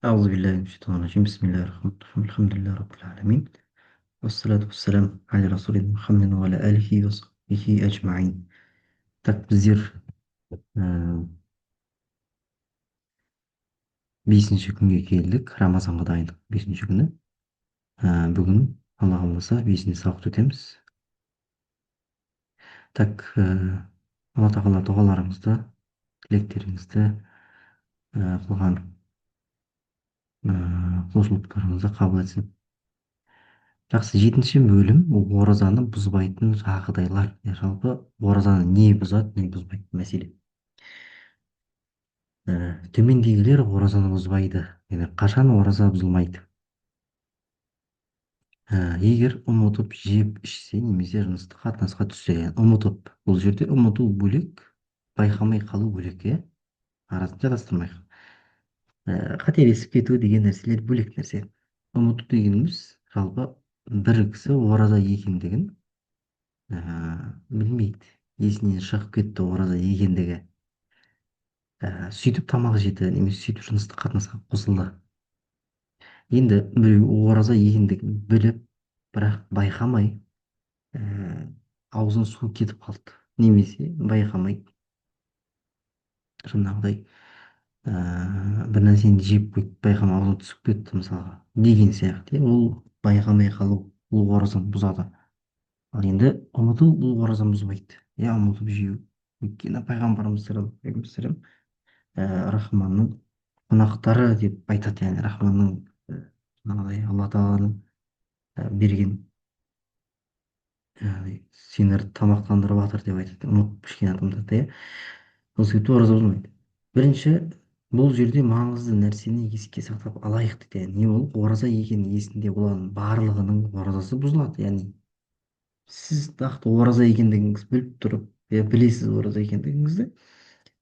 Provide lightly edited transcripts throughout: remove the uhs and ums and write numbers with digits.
أعوذ بالله من الشيطان الرجيم. بسم الله الرحمن الرحيم. الحمد لله رب العالمين، والصلاة والسلام على رسول محمد وعلى آله وصحبه أجمعين. Так, біздер бесінші күнге келдік. Рамазанға дайындық бесінші күні. Бүгін Алла қаласа бесінші сауқат өтеміз. Так, Алла тағала дұғаларыңызды, тілектеріңізді, қылған құлшылықтарыңызды қабыл етсін. Жақсы, жетінші бөлім оразаны бұзбайтын жағдайлар. Жалпы оразаны не бұзады, не бұзбайды мәселе. Төмендегілер оразаны бұзбайды. Яғни қашан ораза бұзылмайды? Егер ұмытып жеп ішсе немесе жыныстық қатынасқа түссе, ұмытып, бұл жерде ұмыту бөлек, байқамай қалу бөлек, иә? Арасын шатастырмайық. Қателесіп кету деген нәрселер бөлек нәрсе. Ұмыту дегеніміз жалпы бір кісі ораза екендігін білмейді. Есінен шығып кетті ораза екендігі. Сөйтіп тамақ жеді немесе сөйтіп жыныстық қатынасқа қосылды. Енді біреу ораза екендігін біліп, бірақ байқамай аузын су кетіп қалды, немесе байқамай жаңағыдай бір нәрсені жеп қойып байқамай аузына түсіп кетті мысалға, деген сияқты, ол байқамай қалу, бұл оразаны бұзады. Ал енді ұмыту бұл оразаны бұзбайды, иә, ұмытып жеу. Өйткені пайғамбарымыз саллаллаху алейхи вассалам рахманның қонақтары деп айтады, яғни рахманның жаңағыдай алла тағаланың берген яғни сені тамақтандырып жатыр деп айтады, ұмытып ішкен адамдарды, иә. Сол себепті ораза бұзылмайды. Бірінші, бұл жерде маңызды нәрсені еске сақтап алайық дейді. Не ол ораза екені есінде болған барлығының оразасы бұзылады. Яғни сіз нақты ораза екендігіңізді біліп тұрып, білесіз ораза екендігіңізді,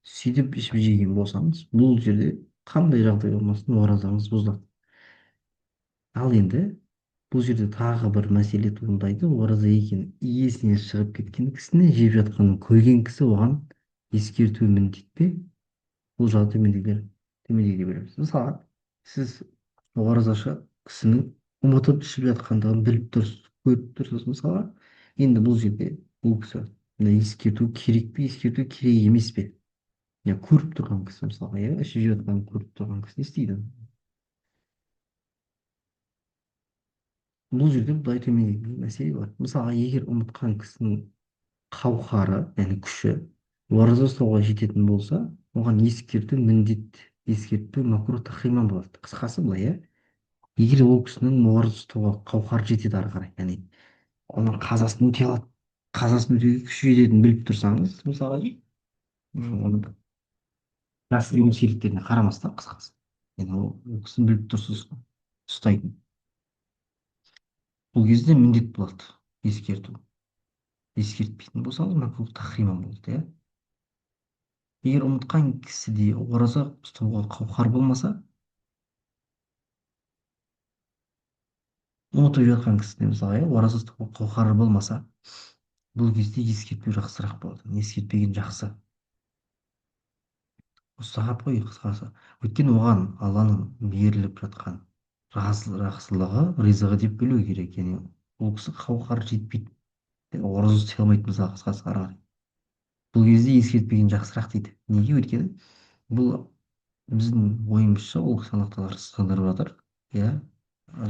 сөйтіп ішіп жеген болсаңыз, бұл жерде қандай жағдай болмасын оразаңыз бұзылады. Ал енді бұл жерде тағы бір мәселе туындайды. Ораза екен иесіне шығып кеткен кісіні жеп жатқанын көрген кісі оған ескерту міндет пе? Бұл жағы төмендегідей бөлеміз. Мысалы, сіз оразашы кісінің ұмытып ішіп жатқандығын біліп тұрсыз, көріп тұрсыз мысалға. Енді бұл жерде бұл кісі ескерту керек пе, ескерту керек емес пе? Көріп тұрған кісі мысалға, иә, ішіп жатқанын көріп тұрған кісі не істейді? Бұл жерде былай төмендегідей мәселе бар. Мысалға, егер ұмытқан кісінің қауқары, яғни күші, ораза ұстауға жететін болса, оған ескерту міндет, ескерту макрух тахриман болады. Қысқасы былай, иә. Егер ол кісінің ораза ұстауға қауқары жетеді ары қарай, яғни оның қазасын өтей алады, қазасын өтеуге күші жететінін біліп тұрсаңыз, мысалға, оның нәсіл ерекшеліктеріне қарамастан, қысқасы, яғни ол кісіні біліп тұрсыз ұстайтын. Бұл кезде міндет болады ескерту. Ескертпейтін болсаңыз макрух тахриман болады, иә. Егер ұмытқан кісіде ораза ұстауға қауқар болмаса, ұмытып жатқан кісіде мысалы, ораза ұстауға қауқары болмаса, бұл кезде ескертпеу жақсырақ болады. Ескертпеген жақсы. Ұстап қой, қысқасы. Өйткені оған Алланың беріліп жатқан жақсылығы, ризығы деп білу керек. Яғни ол кісі қауқары жетпейді, ораза ұстай алмайды мысалы, қысқасы ары қарай. Бұл кезде ескертпеген жақсырақ дейді. Неге? Өйткені бұл біздің ойымызша ол кісі Аллах тағала рызықтандырып жатыр, иә,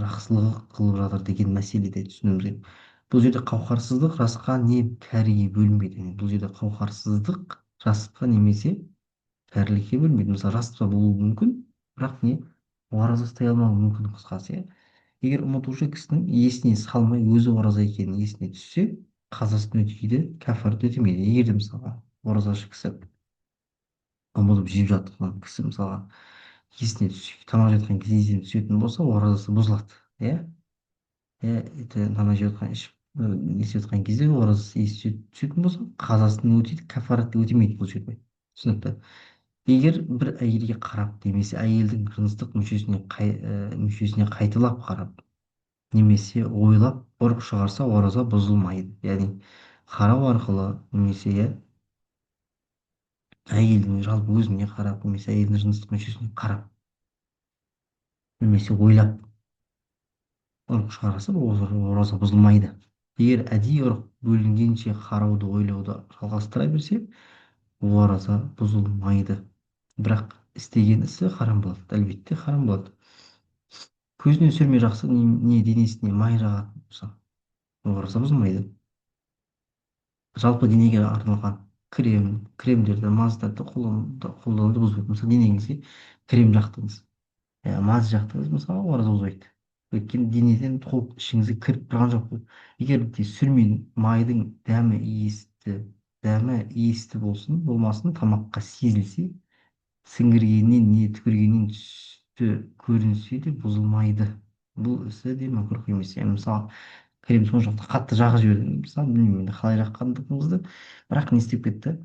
жақсылығы қылып жатыр деген мәселеде түсінуіміз керек. Бұл жерде қауқарсыздық жасқа не кәріге бөлінбейді. Бұл жерде қауқарсыздық жасқа немесе кәрілікке бөлінбейді. Мысалы, жаста болуы мүмкін, бірақ не ораза ұстай алмауы мүмкін, қысқасы, иә. Егер ұмытушы кісінің есіне салмай өзі ораза екенін есіне түссе, қазасын өтейді, кәфарат өтемейді. Егер де мысалға оразашы кісі ұмытып жеп жатқан кісі мысалға есіне түссе, тамақ жатқан кезде есіне түсетін болса, оразасы бұзылады, иә. Тамақ жеп жатқан есіп жатқан кезде оразасы есіне түсетін болса, қазасын өтейді, кәфаратты өтемейді бұл жерде. Түсінікті. Егер бір әйелге қарап, немесе әйелдің жыныстық мүшесіне қайталап қарап, немесе ойлап ұрық шығарса, ораза бұзылмайды. Яғни қарау арқылы, немесе әйелдің жалпы өзіне қарап, немесе әйелдің жыныстық мүшесіне қарап немесе ойлап ұрық шығарса ол ораза бұзылмайды. Егер әдейі ұрық бөлінгенше қарауды ойлауды жалғастыра берсе ораза бұзылмайды. Бірақ істеген ісі харам болады, әлбетте харам болады. Көзіне түсірмей жақсы не денесіне май жағатын болса ораза бұзылмайды. Жалпы денеге арналған кремдерді, маздарды қолдануды бұзбайды. Мысалы денеңізге крем жақтыңыз, маз жақтыңыз, мысалы ораза бұзбайды. Өйткені денеден толық ішіңізге кіріп тұрған жоқ қой. Егер де сүрмен майдың дәмі иісті болсын болмасын тамаққа сезілсе, сіңіргеннен не түкіргеннен түсті көрінсе де бұзылмайды. Бұл ісі де макрух емес. Yani мысалы крем соншалықты қатты жағып жіберді, мысалы білмеймін енді қалай жаққандығыңызды, бірақ не істеп кетті,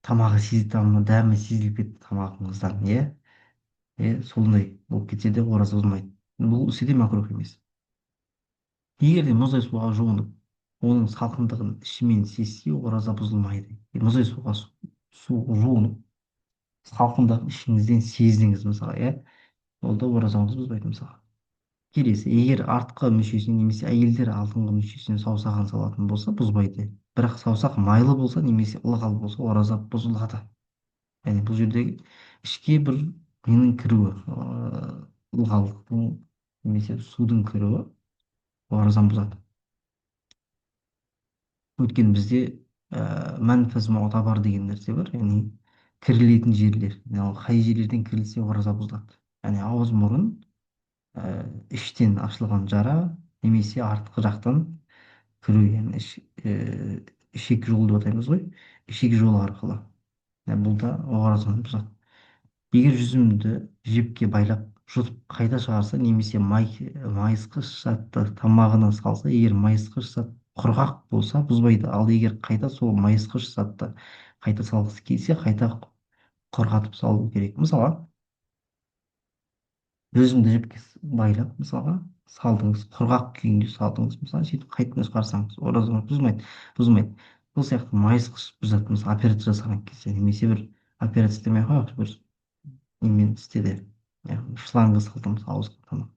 дәмі сезіліп кетті тамағыңыздан, иә, сондай болып кетсе де ораза бұзылмайды. Бұл ісі де макрух емес. Егер де мұздай суға жуынып оның салқындығын ішімен сезсе ораза бұзылмайды. Мұздай су жуынып салқындығын ішіңізден сездіңіз мысалы, иә, ол да оразаңызды бұзбайды мысалы. Келесі, егер артқы мүшесіне немесе әйелдер алдыңғы мүшесіне саусағын салатын болса бұзбайды. Бірақ саусақ майлы болса немесе ылғал болса ораза бұзылады. Яғни бұл жерде ішке бір ненің кіруі, ылғалдықтың немесе судың кіруі оразаны бұзады. Өйткені бізде мәнфәз мұғтабар деген нәрсе бар, яғни кірілетін жерлер. Қай жерлерден кірілсе ораза бұзылады. Яғни ауыз мұрын, іштен ашылған жара немесе артқы жақтан кіру, яғни ішек жолы деп атаймыз ғой, ішек жолы арқылы. Бұл да оразаны бұзады. Егер жүзімді жіпке байлап жұтып қайта шығарса немесе майысқыш затты тамағына салса, егер майысқыш зат құрғақ болса бұзбайды. Ал егер қайта сол майысқыш затты қайта салғысы келсе қайта құрғатып салу керек. Мысалға жүзімді жіпке байлап мысалға салдыңыз, құрғақ күйінде салдыңыз, мысалы сөйтіп қайтадан шығарсаңыз оразаңыз бұзылмайды. Бұл сияқты майысқыш бір зат, мысалы операция жасаған кезде немесе бір операция істемей ақ қояйықшы, бір немен істеді, шланга салды мысалы ауызға, тамақ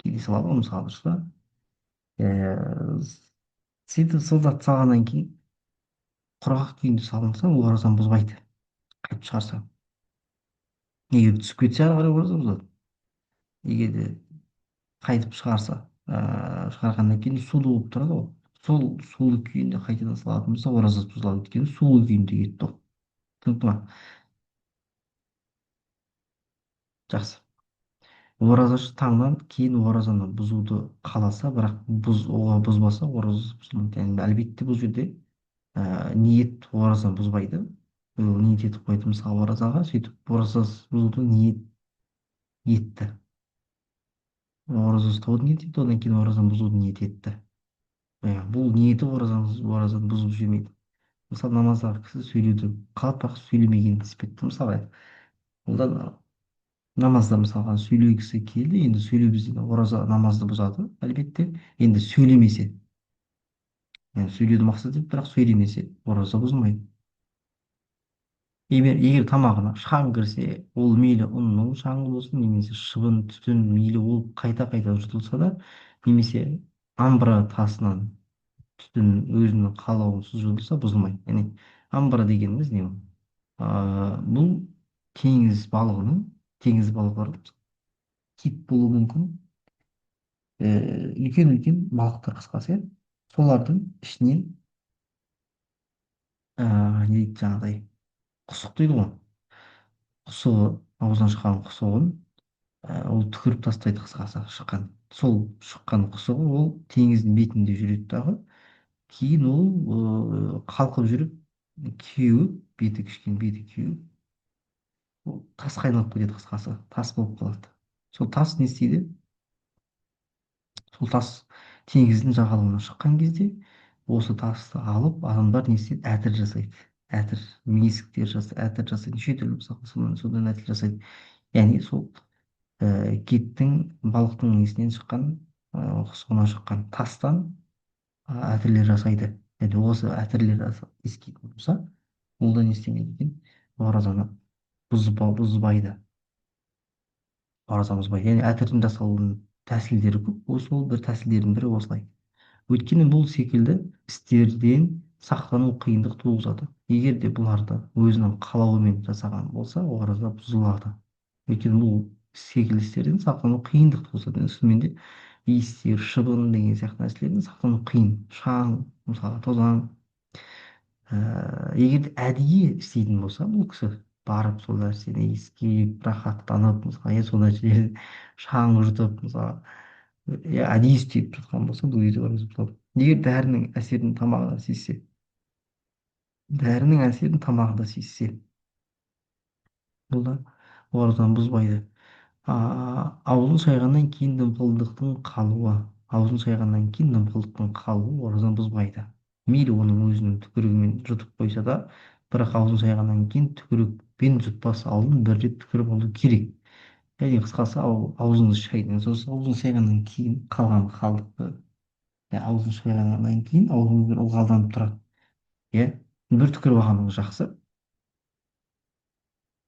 кейде салады ғой мысалы дұрыс па, сөйтіп сол затты салғаннан кейін құрғақ күйінде салынса ол оразаны бұзбайды, қайтып шығарса. Егер түсіп кетсе ары қарай ораза бұзады. Егер де қайтып шығарса, шығарғаннан кейін сулы болып тұрады ғой, сол сулы күйінде қайтадан салатын болса оразасы бұзылады. Өйткені сулы күйінде кетті ол. Түсінікті ма? Жақсы. Оразашы таңнан кейін оразаны бұзуды қаласа, бірақ бұзбаса оразасы бұзылмайды. Yani әлбетте бұл жерде ниет оразаны бұзбайды. Ол ниет етіп қойды мысалы оразаға, сөйтіп оразасы бұзуды ниет етті. Ораза ұстауды ниет етті, одан кейін оразаны бұзуды ниет етті. Бұл ниеті оразаны бұзып жібермейді. Мысалы намаздағы кісі сөйлеуді қалап бірақ сөйлемеген іспетті мысалы. Ол да намазда мысалға сөйлегісі келді, енді сөйлеу бізде ораза намазды бұзады, әлбетте. Енді сөйлемесе, yani сөйлеуді мақсат етіп бірақ сөйлемесе ораза бұзылмайды. Егер тамағына шаң кірсе, ол мейлі ұнның шаңы болсын немесе шыбын түтін мейлі ол қайта қайта жұтылса да, немесе амбра тасынан түтін өзінің қалауынсыз жұтылса бұзылмайды. Яғни амбра дегеніміз не ол? Бұл теңіз балықтары кит болуы мүмкін, үлкен үлкен балықтар қысқасы, иә, солардың ішінен не дейді жаңағыдай құсық дейді ғой, құсығы, аузынан шыққан құсығын ол түкіріп тастайды қысқасы шыққан. Сол шыққан құсығы ол теңіздің бетінде жүреді дағы, кейін ол қалқып жүріп кеуіп, беті кеуіп, ол тасқа айналып кетеді қысқасы, тас болып қалады. Сол тас не істейді? Сол тас теңіздің жағалауына шыққан кезде осы тасты алып адамдар не істейді? Әтір жасайды. Әтір, әтір жасайды. Неше түрлі мысалы содан әтір жасайды. Яғни сол киттің, балықтың несінен шыққан, құсығынан шыққан тастан әтірлер жасайды. Енді осы әтірлер ескейтін болса, ол да не істемейді екен? Оразаны бұзбайды. ораза бұзбайды. Яғни әтірдің жасалуының тәсілдері көп. Осы ол бір тәсілдердің бірі осылай. Өйткені бұл секілді істерден сақтану қиындық туғызады. Егер де бұларды өзінің қалауымен жасаған болса, ораза бұзылады. Өйткені бұл секілді істерден сақтану қиындық туғызады. Шынымен де иістер, шыбын деген сияқты нәрселерден сақтану қиын. Шаң, мысалы тозаң. Егер де әдейі істейтін болса, бұл кісі барып сол нәрсені иіскеп, рахаттанып, мысалы, сол нәрселерден шаң жұтып, мысалы, әдейі істеп жатқан болса, бұл кезде ораза бұзылады. Егер дәрінің әсерін тамағында сезсе, бұл да оразаны бұзбайды. Аузын шайғаннан кейін дымқылдықтың қалуы. Аузын шайғаннан кейін дымқылдықтың қалуы оразаны бұзбайды. Мейлі оның өзінің түкірігімен жұтып қойса да, бірақ аузын шайғаннан кейін түкірікпен жұтпас алдын бір рет түкіріп алу керек. Яғни қысқасы аузыңызды шайдыңыз. Сосын аузын шайғаннан кейін қалған қалдықты, аузын шайғаннан кейін аузыңыз бір ылғалданып тұрады. Иә, бір түкіріп алғаныңыз жақсы.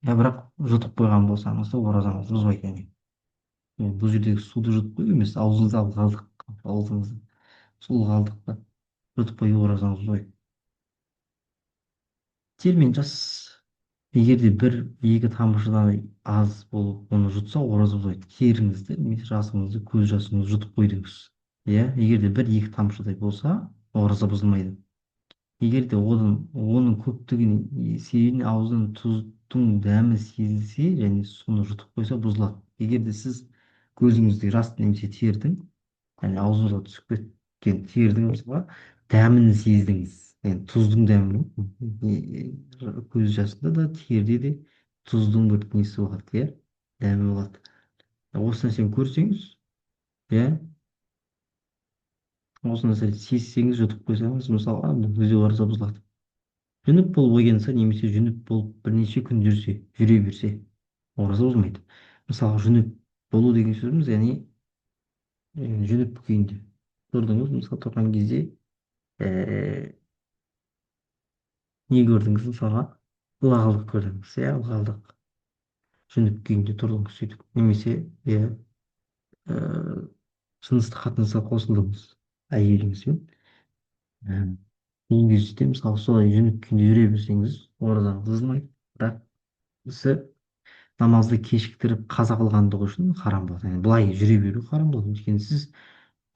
Бірақ жұтып қойған болсаңыз да оразаңыз бұзбайды. Бұл жердегі суды жұтып қою емес, аузыңыздағы қалдық, аузыңызды сол қалдықты жұтып қою оразаңыз бұзбайды. Термен жас егер де бір екі тамшыдан аз болып оны жұтса ораза бұзбайды. Теріңізді немесе жасыңызды, көз жасыңызды жұтып қойдыңыз. Иә, егер де бір екі тамшыдай болса ораза бұзылмайды. Егер де оның көптігін себебінен аузынан тұздың дәмі сезілсе және соны жұтып қойса бұзылады. Егер де сіз көзіңізде жас немесе тердің, яғни аузыңызға түсіп кеткен тердің мысалға дәмін сездіңіз. Yani тұздың дәмі көз жасында да терде де тұздың бір несі болады, иә, дәмі болады. Осы нәрсені көрсеңіз, иә, осы нәрсені сезсеңіз жұтып қойсаңыз, мысалға бұл кезде ораза бұзылады. Жүніп болып оянса немесе жүніп болып бірнеше күн жүре берсе, ораза бұзылмайды. Мысалы, жүніп болу деген сөзіміз, яғни жүніп күйінде тұрдыңыз, мысалы тұрған кезде не көрдіңіз, мысалға ылғалдық көрдіңіз, иә, ылғалдық жүніп күйінде тұрдыңыз сөйтіп, немесе иә, жыныстық қатынасқа қосылдыңыз әйеліңізбен. Бұл кезде мысалы солай жүніп күйінде жүре берсеңіз оразаңыз бұзылмайды, бірақ сізді намазды кешіктіріп қаза қылғандығы үшін харам болады. Yani былай жүре беру харам болады. Өйткені сіз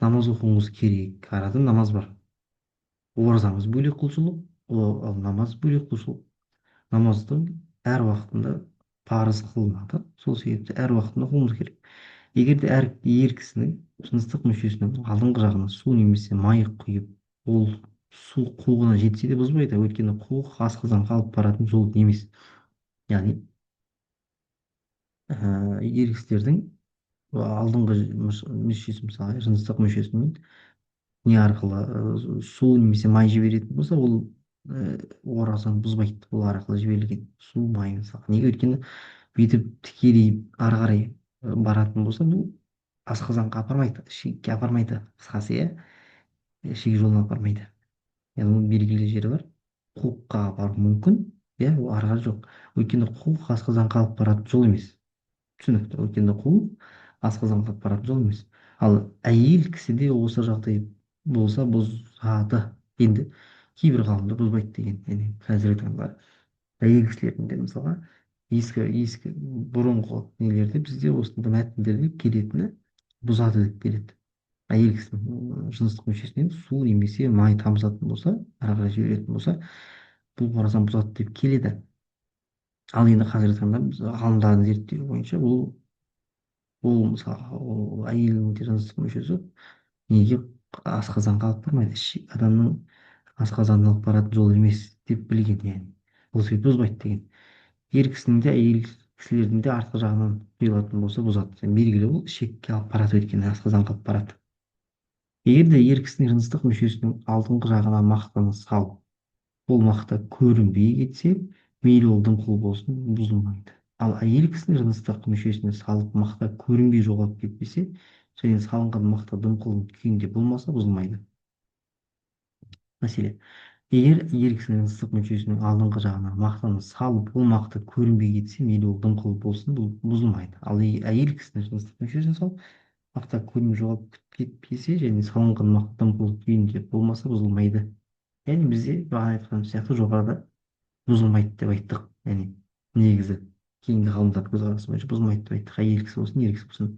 намаз оқуыңыз керек, арада намаз бар. Оразаңыз бөлек құлшылық, ал намаз бөлек құлшылық. Намаздың әр уақытында парыз қылынады. Сол себепті әр уақытында оқуымыз керек. Егер де ер кісінің жыныстық мүшесінің алдыңғы жағына су немесе май құйып, ол су қуығына жетсе де бұзбайды. Өйткені қуық асқазан қалып баратын жол емес. Яғни ер кісілердің алдыңғы мүшесі, мысалы жыныстық мүшесімен не арқылы су немесе май жіберетін болса, ол оразаны бұзбайды. Ол арқылы жіберілген су, май мысалы. Неге? Өйткені бүйтіп тікелей ары қарай баратын болса, бұл асқазанға апармайды, ішекке апармайды, қысқасы, иә, ішек жолына апармайды. Яғни оның белгілі жері бар, қуыққа апару мүмкін, иә, ол ары қарай жоқ. Өйткені қуық асқазанға алып баратын жол емес. Түсінікті. Өйткені қуық асқазанға алып баратын жол емес. Ал әйел кісіде осы жағдай болса бұзады. Енді кейбір ғалымдар бұзбайды деген, яғни қазіргі таңда әйел кісілерінде мысалға ескі бұрынғы нелерде бізде осындай мәтіндерде келетіні бұзады деп келеді. Әйел кісінің жыныстық мүшесінен су немесе май тамызатын болса, ары қарай жіберетін болса, бұл оразаны бұзады деп келеді. Ал енді қазіргі таңда біз ғалымдардың зерттеуі бойынша ол мысалға әйелдің жыныстық мүшесі неге асқазанға алып бармайды, адамның асқазанына алып баратын жол емес деп білген, яғни бұл себеп бұзбайды деген. Ер кісінің де әйел кісілердің де артқы жағынан құйылатын болса бұзады. Белгілі, ол ішекке алып барады, өйткені асқазанға алып барады. Егер де ер кісінің жыныстық мүшесінің алдыңғы жағына мақтаны салып, ол мақта көрінбей кетсе, мейлі ол дымқыл болсын, бұзылмайды. Ал әйел кісінің жыныстық мүшесіне салып мақта көрінбей жоғалып кетпесе, және салынған мақта дымқыл күйінде болмаса, бұзылмайды. Мәселе. егер еріксінің ыстық мүшесінің алдыңғы жағына мақтаны салып ол мақта көрінбей кетсе мейлі ол дымқыл болсын бұл бұзылмайды. Ал әйел кісінің жыныстық мүшесін салып мақта көрініп жоғалып кетпесе және салынған мақта дымқыл күйінде болмаса бұзылмайды. яғни бізде бағана айтқан сияқты жоғарыда бұзылмайды деп айттық. яғни негізі кейінгі ғалымдар көзқарасы бойынша бұзылмайды деп айттық, әйел кісі болсын ер кісі болсын.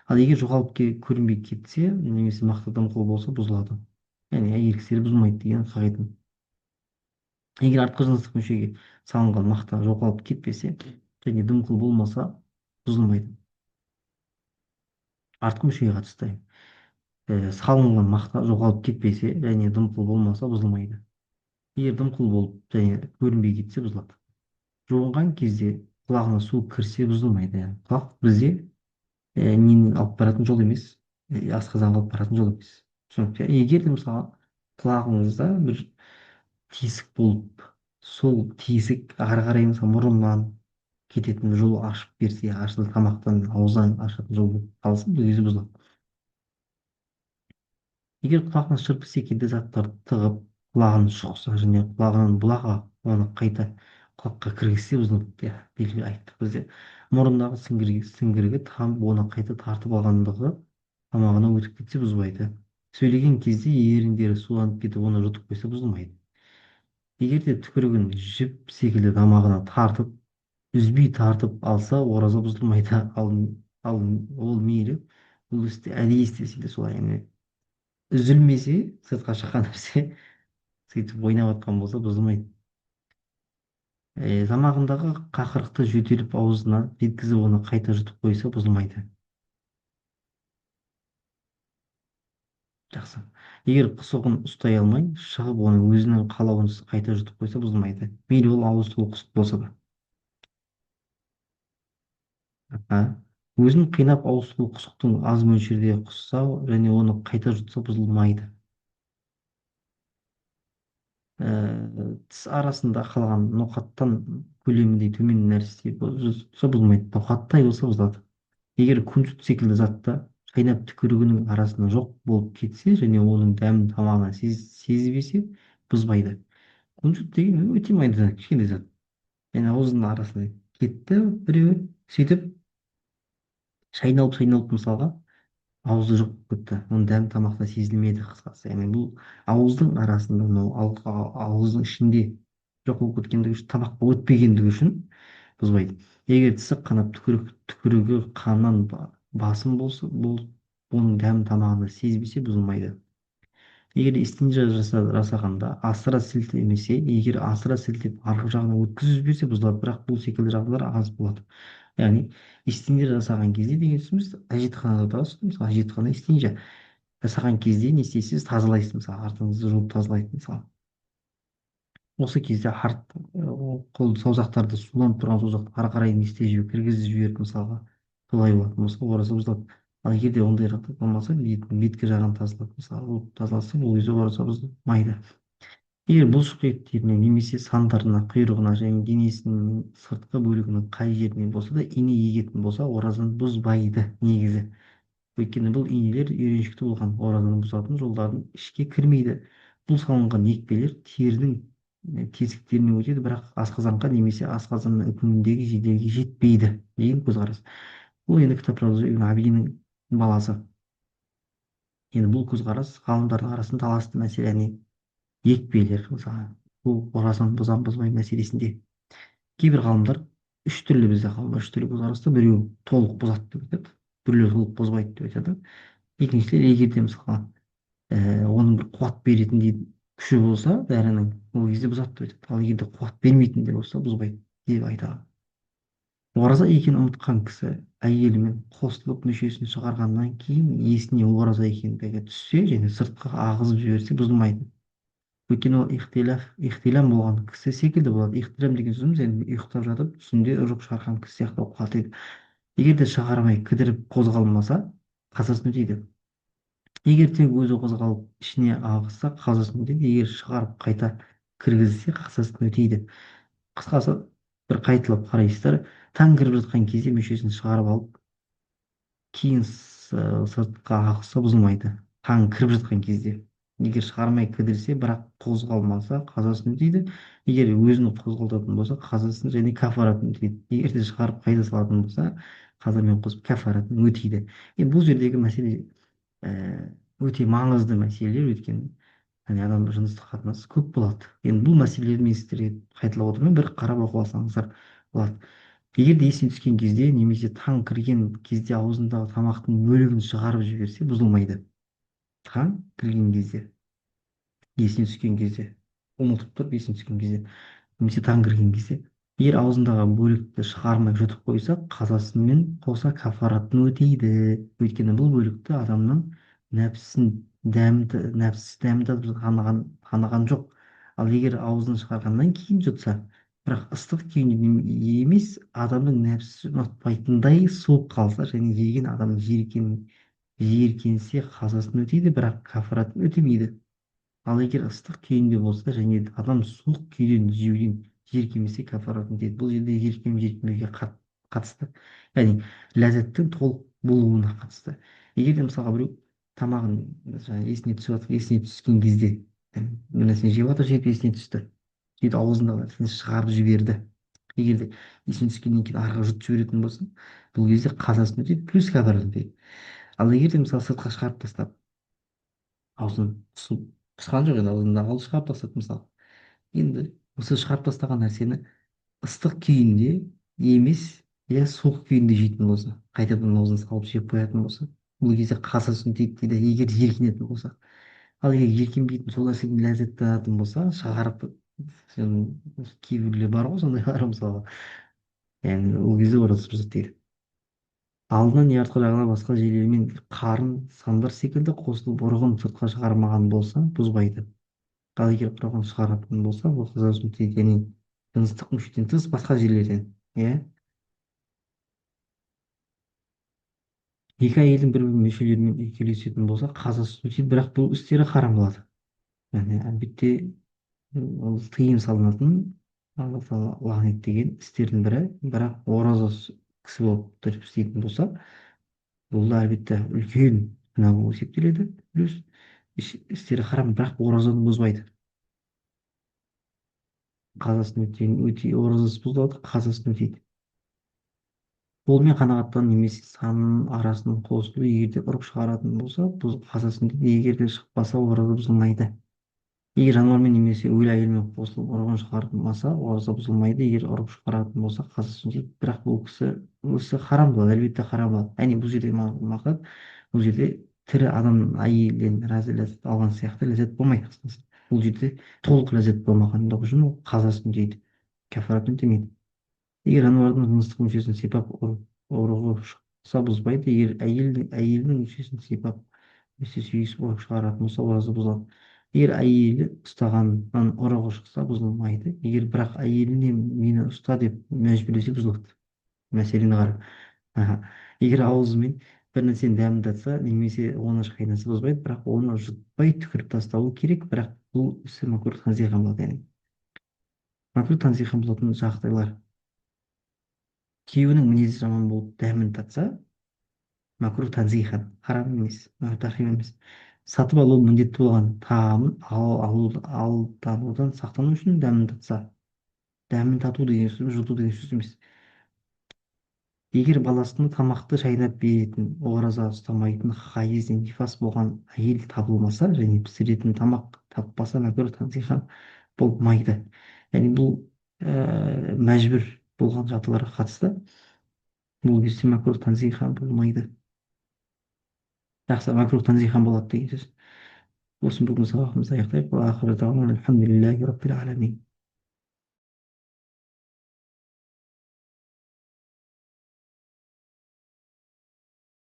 Ал егер жоғалып көрінбей кетсе немесе мақта дымқыл болса бұзылады. яғни әйел кісілер бұзылмайды деген қағида. егер артқы жыныстық мүшеге салынған мақта жоғалып кетпесе және дымқыл болмаса бұзылмайды. артқы мүшеге қатысты салынған мақта жоғалып кетпесе және дымқыл болмаса бұзылмайды. егер дымқыл болып және көрінбей кетсе бұзылады. жуынған кезде құлағына су кірсе бұзылмайды. яғни құлақ бізде нені алып баратын жол емес, асқазанға алып баратын жол емес. түсінікті. егер де мысалы құлағыңызда бір тесік болып сол тесік ары қарай мысалы мұрыннан кететін жол ашып берсе, ашылып тамақтан ауыздан ашатын жол болып қалса бұл кезде бұзылады. егер құлағына шырпы секілді заттарды тығып құлағын шұқса және құлағынан бұлаға оны қайта құлаққа кіргізсе бұзылады. иә, белгілі айттық бізде. мұрындағы сіңгірге тамып оны қайта тартып алғандығы тамағына өтіп кетсе бұзбайды. сөйлеген кезде еріндері суланып кетіп оны жұтып қойса бұзылмайды. егер де түкірігін жіп секілді тамағына тартып үзбей тартып алса ораза бұзылмайды. ал ол мейлі бұл істі әдейі істесе де солай. яғни үзілмесе сыртқа шыққан нәрсе сөйтіп ойнап жатқан болса бұзылмайды. тамағындағы қақырықты жөтеліп аузына жеткізіп оны қайта жұтып қойса бұзылмайды. жақсы. егер құсығын ұстай алмай шығып оны өзінің қалауынсыз қайта жұтып қойса бұзылмайды. мейлі ол ауыз толы құсық болса да. а, өзін қинап ауыз толы құсықтың аз мөлшерде құсса және оны қайта жұтса бұзылмайды. Тіс арасында қалған ноқаттан көлеміндей төмен нәрсе болса бұзылмайды. ноқаттай болса бұзылады. егер күнжіт секілді затта шайнап түкірігінің арасында жоқ болып кетсе және оның дәмін тамағына сезбесе бұзбайды. күнжіт деген өте майда зат, кішкентай зат. және аузының арасына кетті біреуі, сөйтіп шайналып шайналып мысалға ауызы жоқ болып кетті. оның дәм тамақта сезілмеді қысқасы. яғни бұл ауыздың арасында мынау ауыздың ішінде жоқ болып кеткендігі үшін, тамаққа өтпегендігі үшін бұзбайды. егер тісі қанап түкірігі қаннан басым болса оның дәм тамағына сезбесе бұзылмайды. егер истинжа жасағанда асыра сілтемесе, егер асыра сілтеп арғы жағына өткізіп жіберсе бұзылады. бірақ бұл секілді жағдайлар аз болады. яғни истинжа жасаған кезде деген сөзіміз әжетханада тұрасыз, мысалы әжетхана истинжа жасаған кезде не істейсіз, тазалайсыз, мысалы артыңызды жуып тазалайсыз. мысалы осы кезде қол саусақтарды суланып тұрған саусақты ары қарай не істеп жіберіп кіргізіп жіберіп мысалға солай болатын болса ораза бұзылады. ал егер де ондай жағдай болмаса беткі жағын тазалап мысалы жуып тазаласаң ол кезде ораза бұзылмайды. егер бұлшық еттеріне немесе сандарына, құйрығына және денесінің сыртқы бөлігінің қай жерінен болса да ине егетін болса оразаны бұзбайды негізі. өйткені бұл инелер үйреншікті болған оразаны бұзатын жолдардың ішке кірмейді. бұл салынған екпелер терінің тесіктеріне өтеді, бірақ асқазанға немесе асқазанның үкіміндегі жиделге жетпейді деген көзқарас. бұл енді кітап жазушы ибн абидиннің баласы. енді бұл көзқарас ғалымдардың арасында таласты мәселе. яғни екпелер мысалы бұл оразаны бұзбай мәселесінде кейбір ғалымдар үш түрлі, бізде ғалымдар үш түрлі көзқараста. біреу толық бұзады деп айтады, біреулер толық бұзбайды деп айтады. екіншілер егер де мысалы оның бір қуат беретіндей күші болса дәрінің, ол кезде бұзады деп айтады. ал егер де қуат бермейтіндей болса бұзбайды деп айтады. ораза екенін ұмытқан кісі әйелімен қосылып мүшесін шығарғаннан кейін есіне ораза екендігі түссе және сыртқа ағызып жіберсе бұзылмайды. өйткені ол ихтилам болған кісі секілді болады. ихтилам деген сөзіміз енді ұйықтап жатып түсінде ұрық шығарған кісі сияқты болып қалады дейді. егер де шығармай кідіріп қозғалмаса қазасын өтейді. егер тек өзі қозғалып ішіне ағызса қазасын өтейді. егер шығарып қайта кіргізсе қазасын өтейді. қысқасы бір қайталап қарайсыздар. таң кіріп жатқан кезде мүшесін шығарып алып кейін сыртқа ағызса бұзылмайды. таң кіріп жатқан кезде егер шығармай кідірсе бірақ қозғалмаса қазасын өтейді. Егер өзін қозғалтатын болса қазасын және кафаратын өтейді. Егер де шығарып қайда салатын болса қазамен қосып кафаратын өтейді. Бұл жердегі мәселе өте маңызды мәселелер, өйткені адамда жыныстық қатынас көп болады. Енді бұл мәселелерді мен сіздерге қайталап отырмын, бір қарап оқып алсаңыздар болады. Егер де есіне түскен кезде немесе таң кірген кезде аузындағы тамақтың бөлігін шығарып жіберсе бұзылмайды. Таң кірген кезде, есіне түскен кезде, ұмытып тұрып есіне түскен кезде немесе таң кірген кезде егер аузындағы бөлікті шығармай жұтып қойса қазасымен қоса кафаратын өтейді. Өйткені бұл бөлікті адамның нәпсісін дәмді татып қанаған жоқ. Ал егер аузын шығарғаннан кейін жұтса, бірақ ыстық күйінде емес, адамның нәпсісі ұнатпайтындай суып қалса және жеген адам жиіркенсе қазасын өтейді, бірақ кафаратын өтемейді. Ал егер ыстық күйінде болса және адам суық күйден жеуден жиіркенбесе кафаратын дейді. Бұл жерде жиіркену жиіркенбеуге қатысты, яғни ләззаттың толық болуына қатысты. Егер де мысалға біреу тамағын жаңағы есіне түскен кезде бір нәрсені жеп жатыр, жеп есіне түсті, сөйтіп аузындағы нәрсені шығарып жіберді. Егер де есіне түскеннен кейін арғы жұтып жіберетін болса, бұл кезде қазасын өтейді плюс кафаратын өтейді. Ал егер де мысалы сыртқа шығарып тастап аузын қысқан жоқ, енді аузында қалды, шығарып тастады мысалы. Енді осы шығарып тастаған нәрсені ыстық күйінде емес, иә суық күйінде жейтін болса, қайтадан аузына салып жеп қоятын болса, бұл кезде қазасын өтейді дейді, егер жиіркенетін болса. Ал егер жиіркенбейтін, сол нәрседен ләззаттанатын болса, шығарып кейбіреулер бар ғой сондайлар мысалы, яғни ол кезде ораза бұзады дейді. Алдына не артқы жағына басқа жерлермен қарын сандар секілді қосылып ұрығын сыртқа шығармаған болса бұзбайды. Ал егер құрығын шығаратын болса бұл қазасын өтейді, яғни жыныстық мүшеден тыс басқа жерлерден, иә. Екі әйелдің бір бір мүшелерімен үйкелесетін болса қазасы өтейді, бірақ бұл істері харам болады. Яғни әлбетте ол тыйым салынатын, алла тағала лағнеттеген істердің бірі, бірақ оразасы кісі болып тұрып істейтін болса бұл да әлбетте үлкен күнә болып есептеледі. Плюс істері харам, бірақ оразаны бұзбайды. Қазасын оразасы бұзылады, қазасын өтейді. Қолмен қанағаттан немесе санның арасының қосылуы егер де ұрып шығаратын болса, бұл қазасын өтейді. Егер де шықпаса, ораза бұзылмайды. Егер жануармен немесе өлі әйелмен қосылып ұрығын шығармаса, ораза бұзылмайды. Егер ұрып шығаратын болса, қазасын өтейді. Бірақ бұл кісі өзі харам болады, әлбетте харам болады. Әне бұл жерде мақсат, бұл жерде тірі адамның әйелден разы ләззат алған сияқты ләззат болмайды қысқасы. Бұл жерде толық ләззат болмағандығы үшін ол қазасын өтейді, кәфаратын өтемейді. Егер жануардың жыныстық мүшесін сипап ұрығы шықса бұзбайды. Егер әйелдің мүшесін сипап немесе сүйісіп ұрып шығаратын болса, ораза бұзылады. Егер әйелі ұстағаннан ұрығы шықса бұзылмайды. Егер бірақ әйеліне мені ұста деп мәжбүрлесе бұзылады. Мәселені қара. Аха. Егер аузымен бір нәрсені дәмдатса немесе оны шайнаса бұзбайды, бірақ оны жұтпай түкіріп тастауы керек, бірақ бұл ісі макрух танзихан болады. Яғни макрух танзихан болатын жағдайлар: күйеуінің мінезі жаман болып дәмін татса, макрух танзихан, харам емес, тахрим емес. Сатып алу міндетті болған тағамын алданудан сақтану үшін дәмін татса, дәмін тату деген сөз жұту деген сөз емес. Егер баласына тамақты шайнап беретін, ораза ұстамайтын, хайыз нифас болған әйел табылмаса және пісіретін тамақ таппаса, макрух танзихан болмайды. Яғни бұл мәжбүр болған жағдайларға қатысты бұл кезде макрух танзихан болмайды. Жақсы, макрух танзихан болады деген сөз. Осы бүгінгі сабағымызды аяқтайық. Ва ахиру дағуана алхамдулиллахи раббил аламин.